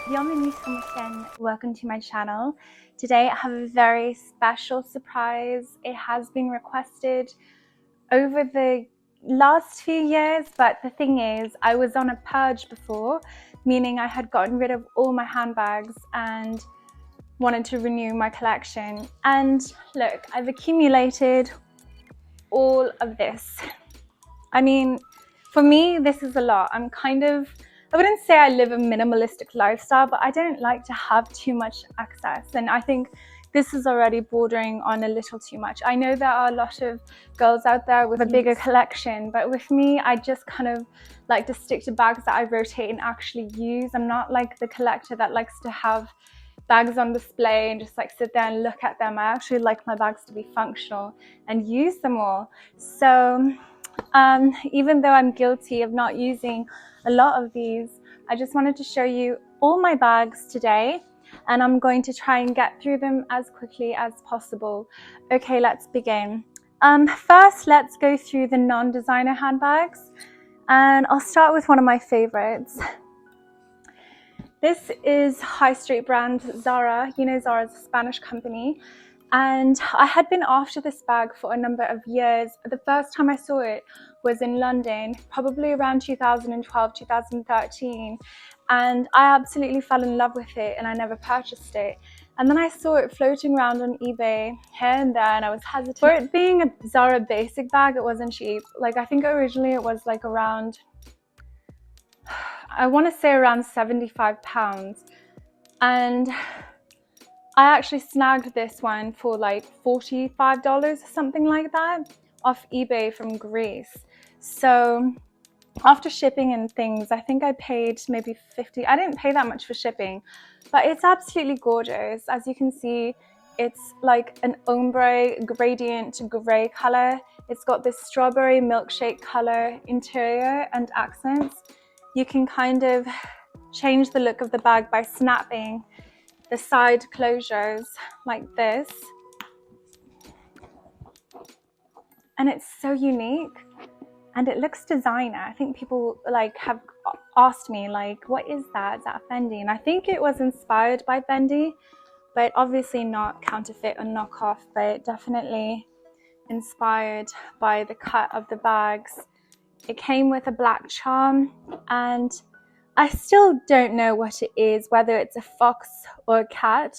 Bienvenue sur ma chaîne. Welcome to my channel. Today I have a very special surprise. It has been requested over the last few years, but the thing is, I was on a purge before, meaning I had gotten rid of all my handbags and wanted to renew my collection. And look, I've accumulated all of this. I mean, for me, this is a lot. I wouldn't say I live a minimalistic lifestyle, but I don't like to have too much access. And I think this is already bordering on a little too much. I know there are a lot of girls out there with a bigger collection, but with me, I just kind of like to stick to bags that I rotate and actually use. I'm not like the collector that likes to have bags on display and just like sit there and look at them. I actually like my bags to be functional and use them all. So even though I'm guilty of not using a lot of these, I just wanted to show you all my bags today, and I'm going to try and get through them as quickly as possible. Okay, let's begin. First, let's go through the non-designer handbags, and I'll start with one of my favorites. This is high street brand Zara. You know, Zara is a Spanish company. And I had been after this bag for a number of years. The first time I saw it was in London, probably around 2012, 2013. And I absolutely fell in love with it and I never purchased it. And then I saw it floating around on eBay here and there and I was hesitant. For it being a Zara basic bag, it wasn't cheap. Like I think originally it was like around, I want to say around £75. And I actually snagged this one for like $45 or something like that off eBay from Greece. So after shipping and things, I think I paid maybe $50. I didn't pay that much for shipping, but it's absolutely gorgeous. As you can see, it's like an ombre gradient gray color. It's got this strawberry milkshake color interior and accents. You can kind of change the look of the bag by snapping the side closures like this, and it's so unique and it looks designer. I think people like have asked me like, what is that? Is that a Fendi? And I think it was inspired by Fendi, but obviously not counterfeit or knockoff, but definitely inspired by the cut of the bags. It came with a black charm, and I still don't know what it is, whether it's a fox or a cat.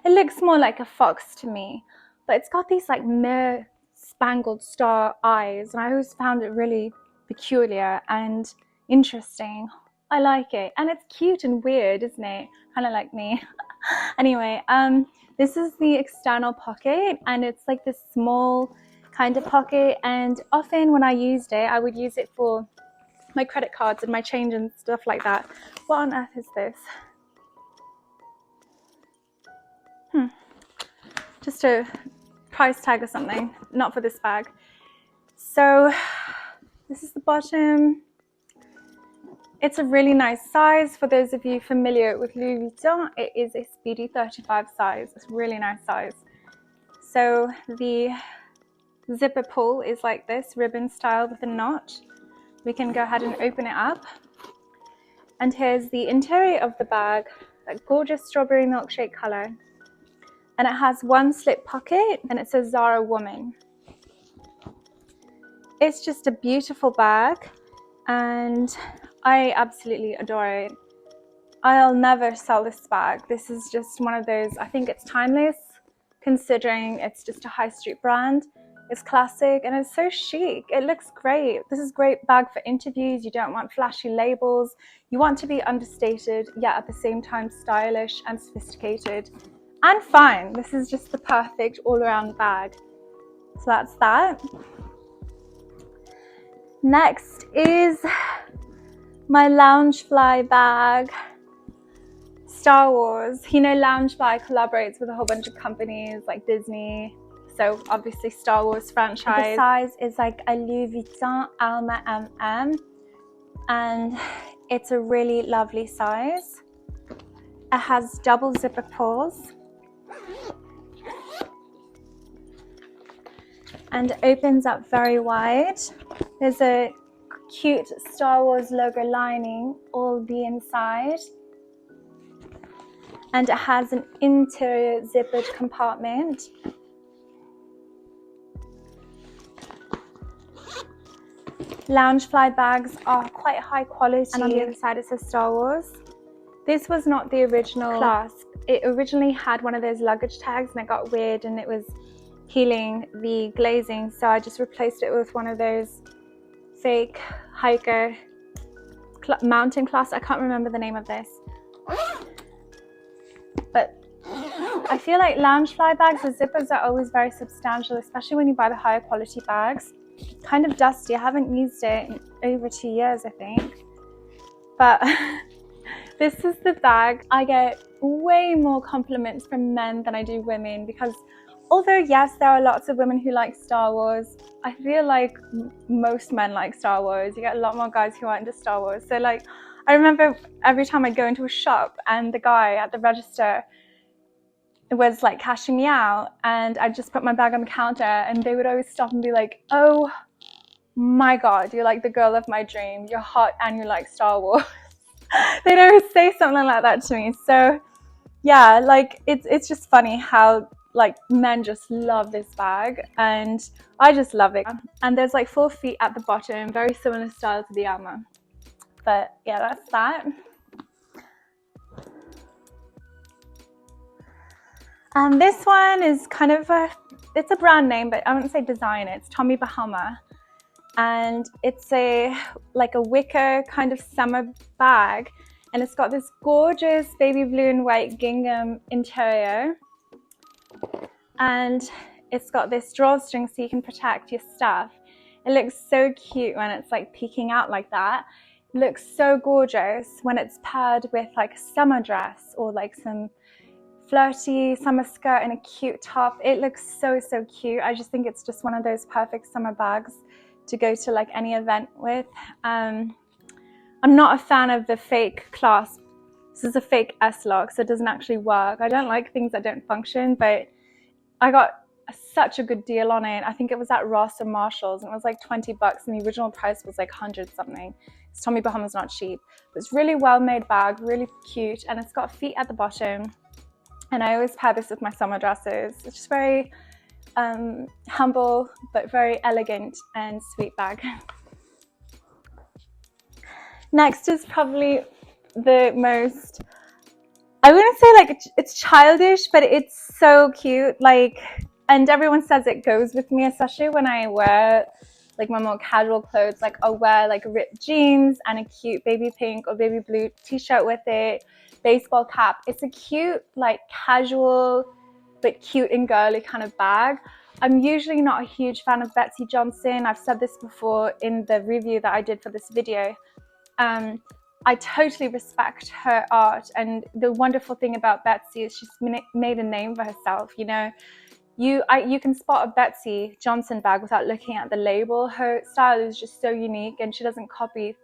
It looks more like a fox to me, but it's got these like mirror spangled star eyes, and I always found it really peculiar and interesting. I like it, and it's cute and weird, isn't it? Kind of like me. Anyway, this is the external pocket, and it's like this small kind of pocket, and often when I used it, I would use it for my credit cards and my change and stuff like that. What on earth is this? Just a price tag or something, not for this bag. So this is the bottom. It's a really nice size. For those of you familiar with Louis Vuitton, it is a Speedy 35 size. It's a really nice size. So the zipper pull is like this, ribbon style with a notch. We can go ahead and open it up. And here's the interior of the bag, that gorgeous strawberry milkshake color. And it has one slip pocket and it says Zara Woman. It's just a beautiful bag and I absolutely adore it. I'll never sell this bag. This is just one of those, I think it's timeless considering it's just a high street brand. It's classic and it's so chic. It looks great. This is a great bag for interviews. You don't want flashy labels. You want to be understated, yet at the same time stylish and sophisticated and fun. This is just the perfect all-around bag. So that's that. Next is my Loungefly bag. Star Wars. You know, Loungefly collaborates with a whole bunch of companies like Disney. So obviously Star Wars franchise. The size is like a Louis Vuitton Alma MM, and it's a really lovely size. It has double zipper pulls and opens up very wide. There's a cute Star Wars logo lining all the inside. And it has an interior zippered compartment. Loungefly bags are quite high quality. And on the other side it says Star Wars. This was not the original clasp. It originally had one of those luggage tags and it got weird and it was peeling the glazing. So I just replaced it with one of those fake hiker mountain clasps. I can't remember the name of this. But I feel like Loungefly bags, the zippers are always very substantial, especially when you buy the higher quality bags. Kind of dusty. I haven't used it in over 2 years, I think. But this is the bag. I get way more compliments from men than I do women because although yes, there are lots of women who like Star Wars, I feel like most men like Star Wars. You get a lot more guys who aren't into Star Wars. So like, I remember every time I'd go into a shop and the guy at the register was like cashing me out and I'd just put my bag on the counter and they would always stop and be like, oh my God, you're like the girl of my dream. You're hot and you like Star Wars. They'd always say something like that to me. So yeah, like it's just funny how like men just love this bag and I just love it. And there's like 4 feet at the bottom, very similar style to the Alma. But yeah, that's that. And this one is kind of it's a brand name, but I wouldn't say designer. It's Tommy Bahama. And it's like a wicker kind of summer bag. And it's got this gorgeous baby blue and white gingham interior. And it's got this drawstring so you can protect your stuff. It looks so cute when it's like peeking out like that. It looks so gorgeous when it's paired with like a summer dress or like some flirty summer skirt and a cute top. It looks so cute. I just think it's just one of those perfect summer bags to go to like any event with. I'm not a fan of the fake clasp. This is a fake S-lock, so it doesn't actually work. I don't like things that don't function, but I got such a good deal on it. I think it was at Ross or Marshalls and it was like 20 bucks and the original price was like 100 something. Tommy Bahama's not cheap, but it's really well made bag, really cute, and it's got feet at the bottom. And I always pair this with my summer dresses. It's just very humble, but very elegant and sweet bag. Next is probably the most, I wouldn't say like it's childish, but it's so cute. Like, and everyone says it goes with me, especially when I wear like my more casual clothes. Like I'll wear like ripped jeans and a cute baby pink or baby blue t-shirt with it. Baseball cap. It's a cute, like casual, but cute and girly kind of bag. I'm usually not a huge fan of Betsy Johnson. I've said this before in the review that I did for this video. I totally respect her art, and the wonderful thing about Betsy is she's made a name for herself. You know, you can spot a Betsy Johnson bag without looking at the label. Her style is just so unique, and she doesn't copy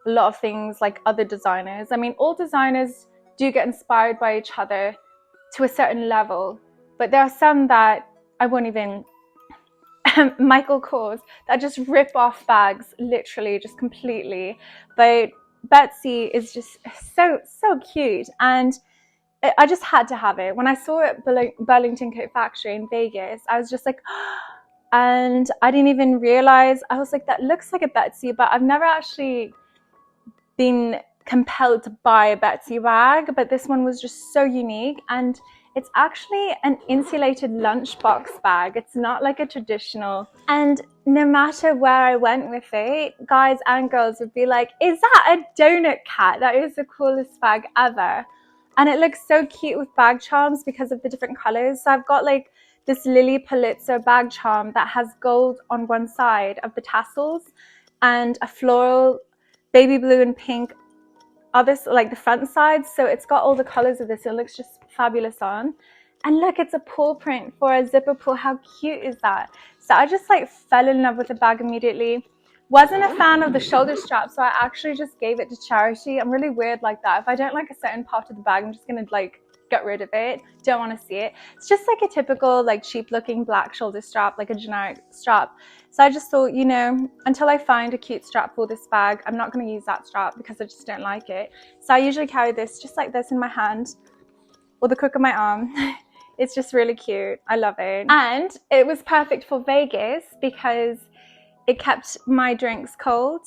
a lot of things like other designers. I mean, all designers do get inspired by each other to a certain level, but there are some that I won't even, Michael Kors, that just rip off bags, literally, just completely. But Betsy is just so cute, and I just had to have it. When I saw it at Burlington Coat Factory in Vegas, I was just like, and I didn't even realize, I was like, that looks like a Betsy, but I've never actually been compelled to buy a Betsy bag, but this one was just so unique. And it's actually an insulated lunchbox bag. It's not like a traditional. And no matter where I went with it, guys and girls would be like, is that a donut cat? That is the coolest bag ever. And it looks so cute with bag charms because of the different colors. So I've got like this Lily Pulitzer bag charm that has gold on one side of the tassels and a floral baby blue and pink other, like the front side. So it's got all the colors of this. It looks just fabulous on. And look, it's a paw print for a zipper pull. How cute is that? So I just like fell in love with the bag immediately. Wasn't a fan of the shoulder strap, so I actually just gave it to charity. I'm really weird like that. If I don't like a certain part of the bag, I'm just gonna like get rid of it, don't want to see it. It's just like a typical like cheap looking black shoulder strap, like a generic strap. So I just thought, you know, until I find a cute strap for this bag, I'm not going to use that strap because I just don't like it. So I usually carry this just like this in my hand or the crook of my arm. It's just really cute. I love it. And it was perfect for Vegas because it kept my drinks cold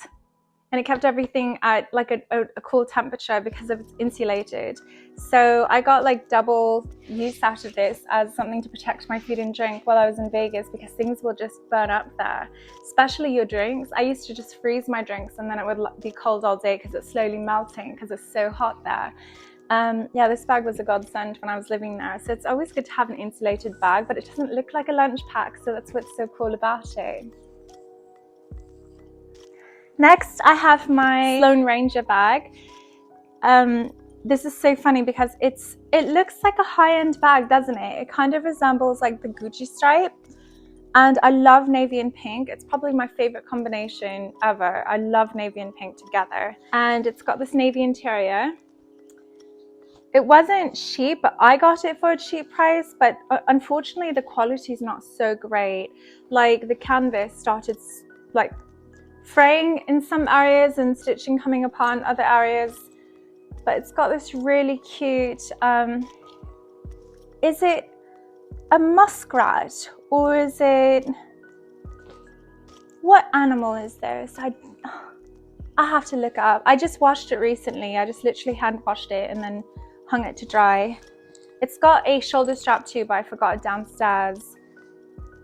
and it kept everything at like a cool temperature because it's insulated. So I got like double use out of this as something to protect my food and drink while I was in Vegas, because things will just burn up there, especially your drinks. I used to just freeze my drinks and then it would be cold all day because it's slowly melting because it's so hot there. Yeah, this bag was a godsend when I was living there. So it's always good to have an insulated bag, but it doesn't look like a lunch pack. So that's what's so cool about it. Next, I have my Sloane Ranger bag. This is so funny because it looks like a high-end bag, doesn't it? It kind of resembles like the Gucci stripe. And I love navy and pink. It's probably my favorite combination ever. I love navy and pink together. And it's got this navy interior. It wasn't cheap, but I got it for a cheap price. But unfortunately, the quality is not so great. Like the canvas started like fraying in some areas and stitching coming apart in other areas. But it's got this really cute, is it a muskrat or is it, what animal is this? I have to look it up. I just washed it recently. I just literally hand washed it and then hung it to dry. It's got a shoulder strap too, but I forgot it downstairs.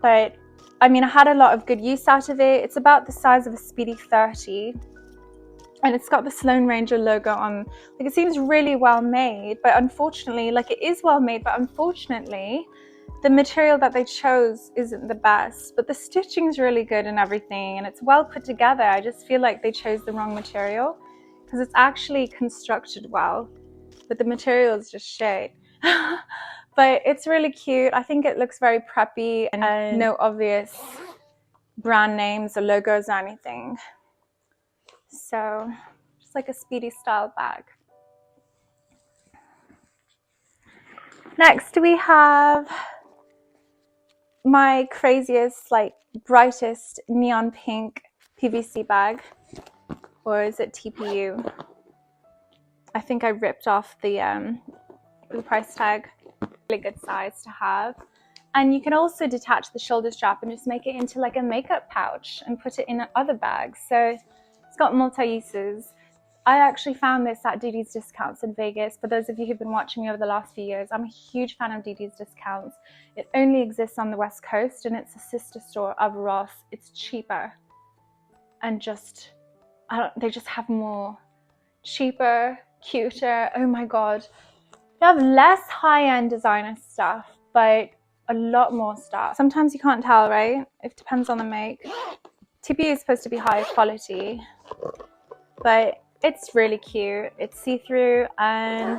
But I mean, I had a lot of good use out of it. It's about the size of a Speedy 30. And it's got the Sloane Ranger logo on. Like, it seems really well made, but unfortunately, like, it is well made, but unfortunately, the material that they chose isn't the best. But the stitching is really good and everything, and it's well put together. I just feel like they chose the wrong material because it's actually constructed well, but the material is just shit. But it's really cute. I think it looks very preppy and no obvious brand names or logos or anything. So just like a Speedy style bag. Next we have my craziest, like brightest neon pink PVC bag, or is it TPU? I think I ripped off the price tag. Really good size to have. And you can also detach the shoulder strap and just make it into like a makeup pouch and put it in other bags. So it's got multi-uses. I actually found this at DD's Discounts in Vegas. For those of you who've been watching me over the last few years, I'm a huge fan of DD's Discounts. It only exists on the West Coast and it's a sister store of Ross. It's cheaper and just, they just have more cheaper, cuter. Oh my God. They have less high-end designer stuff, but a lot more stuff. Sometimes you can't tell, right? It depends on the make. TPU is supposed to be high quality, but it's really cute. It's see-through and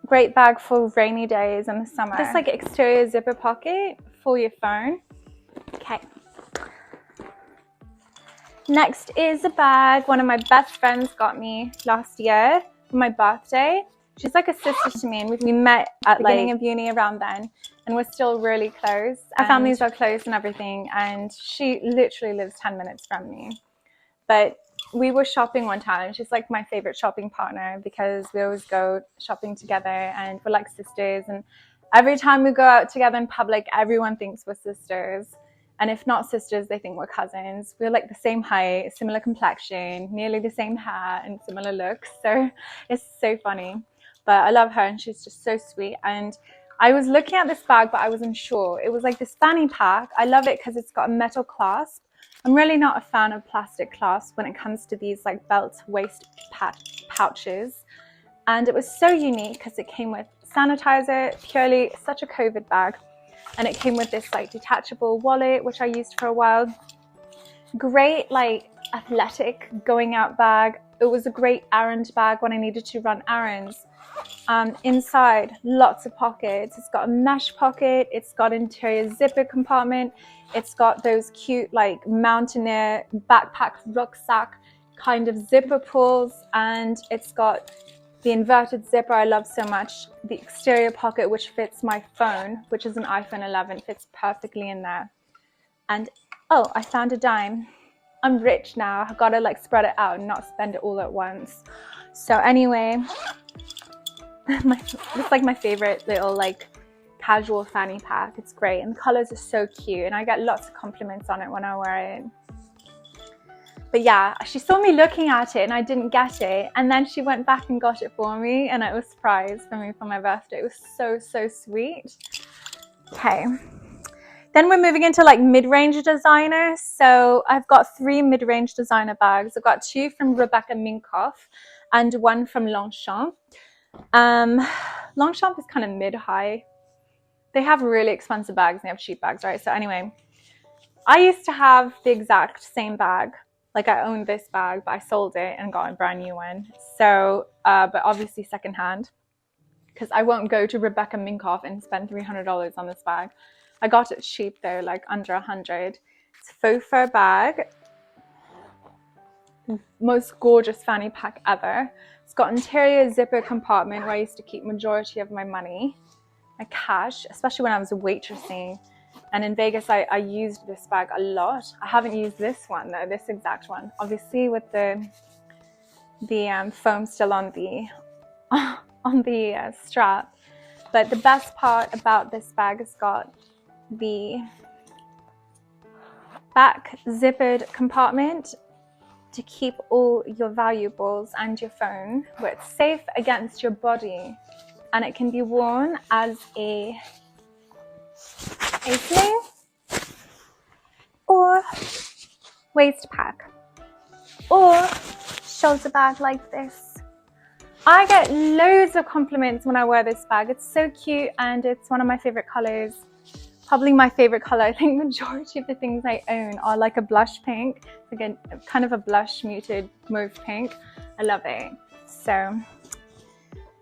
great bag for rainy days in the summer. This like exterior zipper pocket for your phone. Okay. Next is a bag one of my best friends got me last year for my birthday. She's like a sister to me, and we met at the beginning of uni around then, and we're still really close. Our families are close and everything, and she literally lives 10 minutes from me. But we were shopping one time. She's like my favorite shopping partner because we always go shopping together and we're like sisters. And every time we go out together in public, everyone thinks we're sisters. And if not sisters, they think we're cousins. We're like the same height, similar complexion, nearly the same hair and similar looks. So it's so funny. But I love her and she's just so sweet. And I was looking at this bag, but I wasn't sure. It was like this fanny pack. I love it because it's got a metal clasp. I'm really not a fan of plastic clasps when it comes to these like belt waist pouches. And it was so unique because it came with sanitizer, purely such a COVID bag. And it came with this like detachable wallet, which I used for a while. Great like athletic going out bag. It was a great errand bag when I needed to run errands. Inside, lots of pockets. It's got a mesh pocket. It's got interior zipper compartment. It's got those cute like mountaineer backpack rucksack kind of zipper pulls, and it's got The inverted zipper I love so much. The exterior pocket, which fits my phone, which is an iPhone 11, fits perfectly in there. And oh, I found a dime. I'm rich now. I've got to like spread it out and not spend it all at once. So anyway, it's like my favorite little like casual fanny pack. It's great and the colors are so cute and I get lots of compliments on it when I wear it. But yeah, she saw me looking at it and I didn't get it, and then she went back and got it for me, and it was a surprise for me for my birthday. It was so, so sweet. Okay, then we're moving into like mid-range designer. So I've got 3 mid-range designer bags. I've got 2 from Rebecca Minkoff and 1 from Longchamp. Longchamp is kind of mid-high. They have really expensive bags and they have cheap bags, right? So anyway, I used to have the exact same bag. Like I owned this bag, but I sold it and got a brand new one. So, but obviously secondhand, because I won't go to Rebecca Minkoff and spend $300 on this bag. I got it cheap though, like under 100. It's a faux fur bag. Most gorgeous fanny pack ever. It's got interior zipper compartment where I used to keep majority of my money, my cash, especially when I was waitressing. And in Vegas, I used this bag a lot. I haven't used this one though, this exact one. Obviously with the foam still on the strap. But the best part about this bag has got the back zippered compartment to keep all your valuables and your phone, where it's safe against your body. And it can be worn as a sling or waist pack or shoulder bag like this. I get loads of compliments when I wear this bag. It's so cute and it's one of my favorite colors. Probably my favorite color. I think majority of the things I own are like a blush pink. Again, kind of a blush muted mauve pink. I love it. So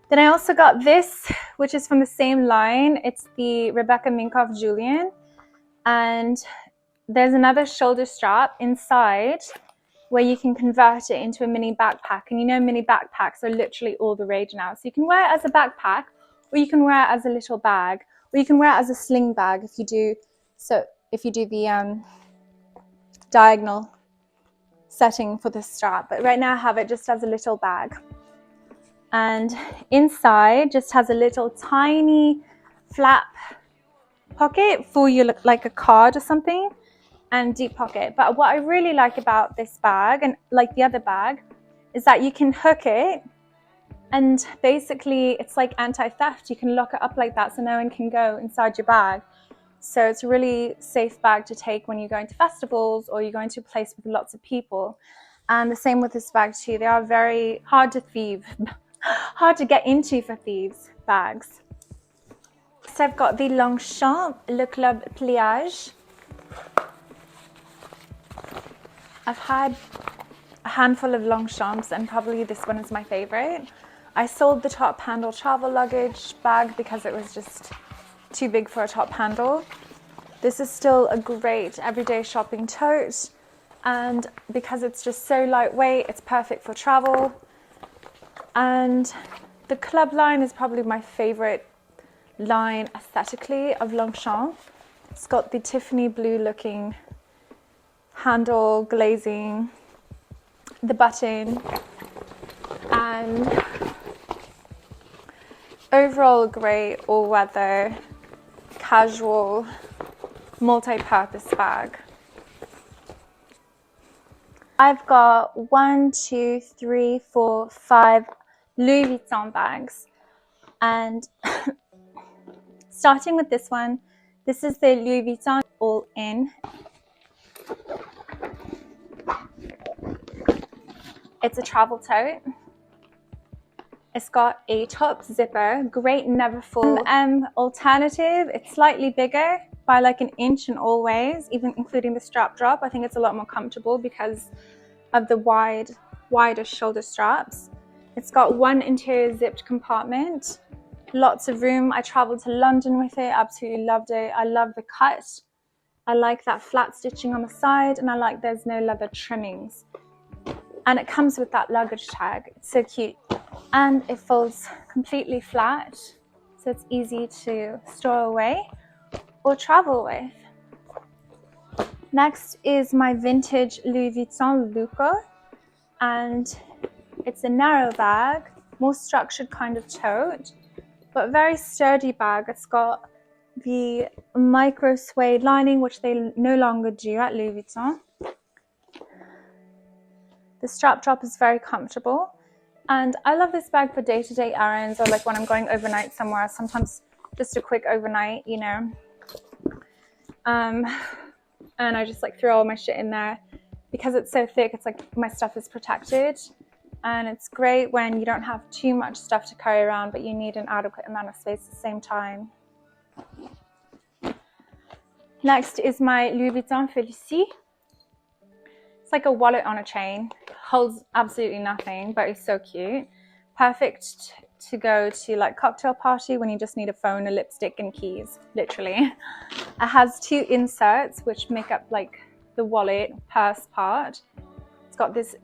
then I also got this, which is from the same line. It's the Rebecca Minkoff Julian. And there's another shoulder strap inside where you can convert it into a mini backpack. And you know, mini backpacks are literally all the rage now. So you can wear it as a backpack, or you can wear it as a little bag, or you can wear it as a sling bag if you do the diagonal setting for the strap. But right now I have it just as a little bag. And inside just has a little tiny flap pocket for you, like a card or something, and deep pocket. But what I really like about this bag, and like the other bag, is that you can hook it, and basically it's like anti-theft. You can lock it up like that so no one can go inside your bag. So it's a really safe bag to take when you're going to festivals or you're going to a place with lots of people. And the same with this bag too. They are very hard to thieve. Hard to get into for thieves bags. So I've got the Longchamp Le Club Pliage. I've had a handful of Longchamps and probably this one is my favorite. I sold the top handle travel luggage bag because it was just too big for a top handle. This is still a great everyday shopping tote, and because it's just so lightweight, it's perfect for travel. And the club line is probably my favorite line aesthetically of Longchamp. It's got the Tiffany blue looking handle glazing, the button, and overall great all-weather, casual, multi-purpose bag. I've got 1, 2, 3, 4, 5 Louis Vuitton bags, and starting with this one, this is the Louis Vuitton All In. It's a travel tote. It's got a top zipper, great never full alternative. It's slightly bigger by like 1 inch in all ways, even including the strap drop. I think it's a lot more comfortable because of the wider shoulder straps. It's got 1 interior zipped compartment, lots of room. I traveled to London with it, absolutely loved it. I love the cut. I like that flat stitching on the side, and I like there's no leather trimmings. And it comes with that luggage tag. It's so cute. and it folds completely flat, so it's easy to store away or travel with. Next is my vintage Louis Vuitton Luca, and it's a narrow bag, more structured kind of tote, but very sturdy bag. It's got the micro suede lining, which they no longer do at Louis Vuitton. The strap drop is very comfortable, and I love this bag for day-to-day errands, or like when I'm going overnight somewhere, sometimes just a quick overnight, you know. And I just like throw all my shit in there. Because it's so thick, it's like my stuff is protected, and it's great when you don't have too much stuff to carry around but you need an adequate amount of space at the same time. Next is my Louis Vuitton Félicie. It's like a wallet on a chain, holds absolutely nothing, but it's so cute. Perfect to go to like cocktail party when you just need a phone, a lipstick and keys, literally. It has two inserts which make up like the wallet purse part. It's got this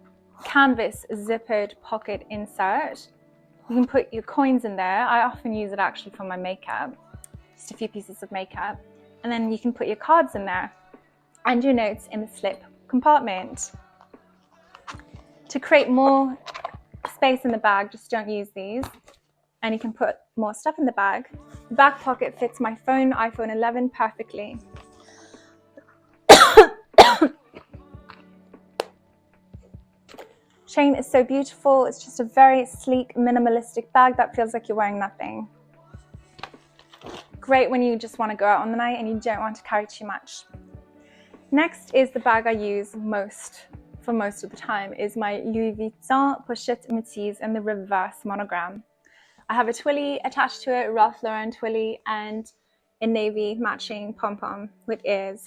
canvas zippered pocket insert. You can put your coins in there. I often use it actually for my makeup, just a few pieces of makeup. And then you can put your cards in there and your notes in the slip compartment. To create more space in the bag, just don't use these, and you can put more stuff in the bag. The back pocket fits my phone, iPhone 11, perfectly. Chain is so beautiful. It's just a very sleek, minimalistic bag that feels like you're wearing nothing. Great when you just want to go out on the night and you don't want to carry too much. Next is the bag I use for most of the time, is my Louis Vuitton Pochette Métis in the reverse monogram. I have a twilly attached to it, Ralph Lauren twilly, and a navy matching pom-pom with ears.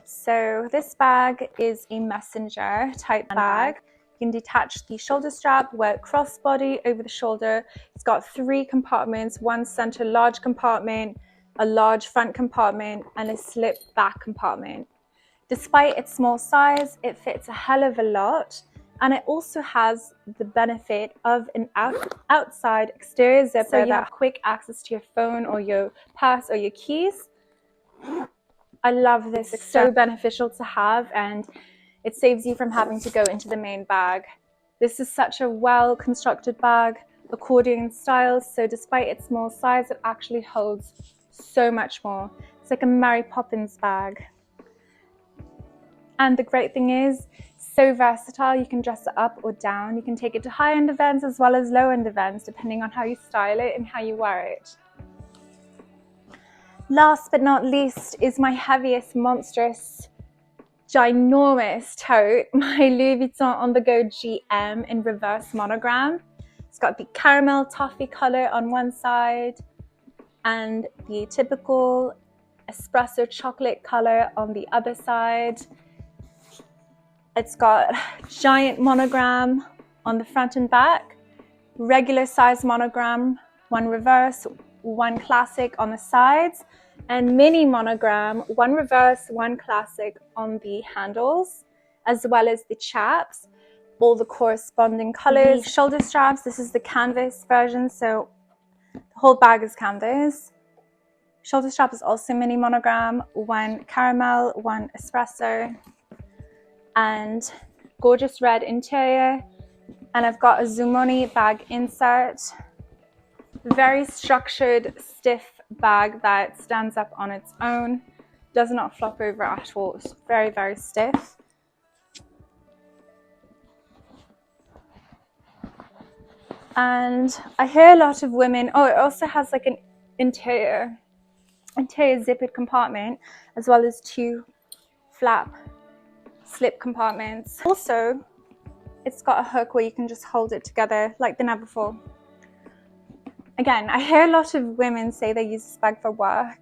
So this bag is a messenger type bag. You can detach the shoulder strap, wear it crossbody over the shoulder. It's got 3 compartments, one center large compartment, a large front compartment, and a slip back compartment. Despite its small size, it fits a hell of a lot, and it also has the benefit of an outside exterior zipper, so you have quick access to your phone or your purse or your keys. I love this. It's so beneficial to have, and it saves you from having to go into the main bag. This is such a well-constructed bag, accordion style, so despite its small size, it actually holds so much more. It's like a Mary Poppins bag. And the great thing is, so versatile. You can dress it up or down. You can take it to high-end events as well as low-end events, depending on how you style it and how you wear it. Last but not least is my heaviest, monstrous, ginormous tote, my Louis Vuitton On The Go GM in reverse monogram. It's got the caramel toffee color on one side and the typical espresso chocolate color on the other side. It's got giant monogram on the front and back, regular size monogram, one reverse, one classic on the sides, and mini monogram, one reverse, one classic on the handles, as well as the chaps, all the corresponding colors. The shoulder straps, this is the canvas version, so the whole bag is canvas. Shoulder strap is also mini monogram, one caramel, one espresso, and gorgeous red interior. And I've got a Zumoni bag insert, very structured, stiff bag that stands up on its own, does not flop over at all. It's very, very stiff. And I hear a lot of women, oh, it also has like an interior zippered compartment, as well as 2 flap slip compartments. Also, it's got a hook where you can just hold it together like the night before. Again, I hear a lot of women say they use this bag for work.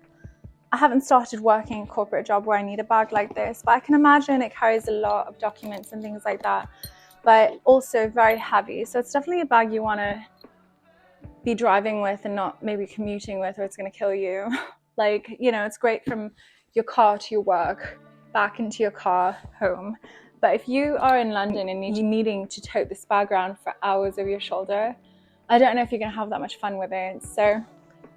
I haven't started working a corporate job where I need a bag like this, but I can imagine it carries a lot of documents and things like that, but also very heavy. So it's definitely a bag you want to be driving with and not maybe commuting with, or it's going to kill you. Like, you know, it's great from your car to your work, back into your car, home. But if you are in London and you're needing to tote this bag around for hours over your shoulder, I don't know if you're going to have that much fun with it. So,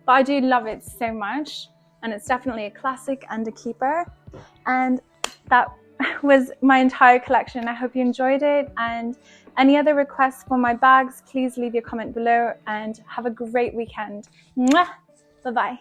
but I do love it so much, and it's definitely a classic and a keeper. And that was my entire collection. I hope you enjoyed it, and any other requests for my bags, please leave your comment below, and have a great weekend. Mwah! Bye bye.